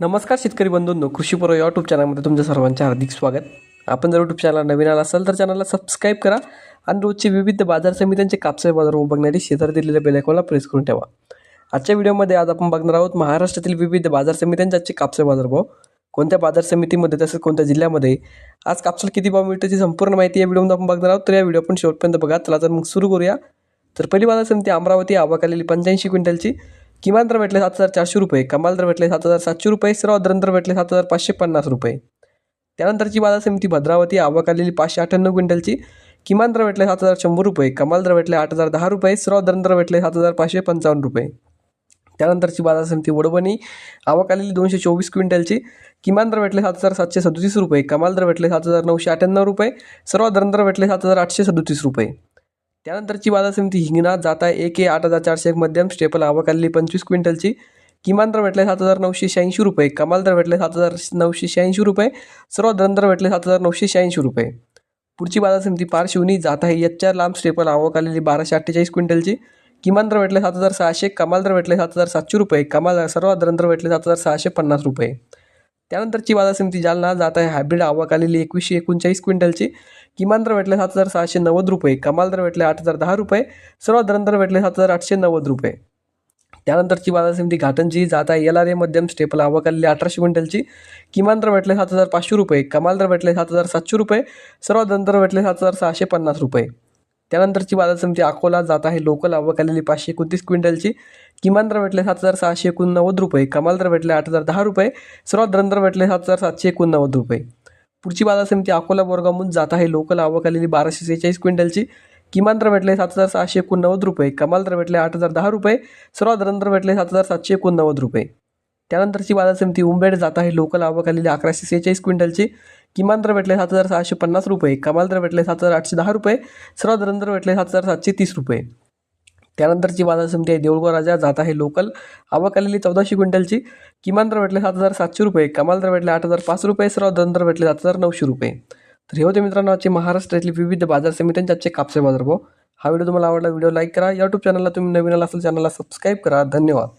नमस्कार शेतकरी बंधूंनो, कृषीपूर्व यूट्यूब चॅनलमध्ये तुमच्या सर्वांचे हार्दिक स्वागत. आपण जर यूट्यूब चॅनल नवीन आला असाल तर चॅनलला सबस्क्राईब करा आणि रोजचे विविध बाजार समित्यांचे कापसाचे बाजारभाव बघण्यासाठी शेजारी दिलेल्या बेल आयकॉनला प्रेस करून ठेवा. आजच्या व्हिडिओमध्ये आज आपण बघणार आहोत महाराष्ट्रातील विविध बाजार समित्यांचे आजचे कापसाचे बाजारभाव, कोणत्या बाजार समितीमध्ये तसेच कोणत्या जिल्ह्यामध्ये आज कापसाला किती भाव मिळतो याची संपूर्ण माहिती या व्हिडिओमध्ये आपण बघणार आहोत. तर या व्हिडिओ आपण शेवटपर्यंत बघा. चला तर मग सुरू करूया. तर पहिली बाजार समिती अमरावती, आवक आलेली 85 क्विंटलची. किमान दर भेटले 7,400 रुपये, कमाल दर भेटले 7,700 रुपये, सर्वात दर भेटले 7,550 रुपये. त्यानंतरची बाजार समिती भद्रावती, आवक आलेली 598 क्विंटलची. किमान दर भेटले 7,100 रुपये, कमाल दर भेटले 8,010 रुपये, सर्वात दर भेटले 7,555 रुपये. त्यानंतरची बाजार समिती वडवणी, आवक आलेली 224 क्विंटलची. किमान दर भेटले 7,737 रुपये, कमाल दर भेटले 7,998 रुपये, सर्वात दर भेटले 7,837 रुपये. त्यानंतरची बाजार समिती हिंगणा, जाता 1 8,401 मध्यम, स्टेपल, आवक आलेली 25 क्विंटलची. किमान दर भेटले 7,986 रुपये, कमाल दर भेटले 7,986 रुपये, सर्वात दर भेटले 7,986 रुपये. पुढची बाजार समिती पारशिवनी, जात आहे HR लांब, स्टेपल, आवक आलेली 1248 क्विंटलची. किमान दर भेटले 7,600, कमाल दर भेटले 7,700 रुपये, सर्वात दर भेटले 7,650 रुपये. त्यानंतरची बाजार समिती जालना, जात आहे हायब्रिड, आवक आलेली 2139 क्विंटलची. किमान दर भेटले 7,690 रुपये, कमाल दर भेटले 8,010 रुपये, सर्वात दर भेटले 7,890 रुपये. त्यानंतरची बाजार समिती घाटंजी, जात आहे LRA मध्यम, स्टेपल, आवक आलेली 1800 क्विंटलची. किमान दर भेटले 7,500 रुपये, कमाल दर भेटले 7,700 रुपये, सर्वात दर भेटले 7,650 रुपये. त्यानंतरची बाजार समिती अकोला, जात आहे लोकल, आवक आलेली 529 क्विंटलची. किमान दर भेटले 7,689 रुपये, कमाल दर भेटले 8,010 रुपये, सर्वात दर भेटले 7,789 रुपये. पुढची बाजार समिती अकोला बोरगाव, जात आहे लोकल, आवक आलेली 1246 क्विंटलची. किमान दर भेटले 7,689 रुपये, कमाल दर भेटले 8,010 रुपये, सर्वात दर भेटले 7,789 रुपये. त्यानंतरची बाजार समिती उंबेड, जात आहे लोकल, आवक आलेली 1146 क्विंटलची. किमान दर भेटले 7,650 रुपये, कमाल दर भेटले 7,810 रुपये, सर्वात दर भेटले 7,730 रुपये. त्यानंतरची बाजार समिती आहे देऊळगाव राजा, जात आहे लोकल, आवक आलेली 1400 क्विंटलची. किमान दर भेटले 7,700 रुपये, कमाल दर भेटले 8,005 रुपये, सर्वात दर भेटले 7,900 रुपये. तर हे होते मित्रांनो आजचे महाराष्ट्रातील विविध बाजार समित्यांचे आजचे कापसे बाजारभाव. हा व्हिडिओ तुम्हाला आवडला, व्हिडिओ लाईक करा. यूट्यूब चॅनलला तुम्ही नवीन आला असेल चॅनलला सबस्क्राईब करा. धन्यवाद.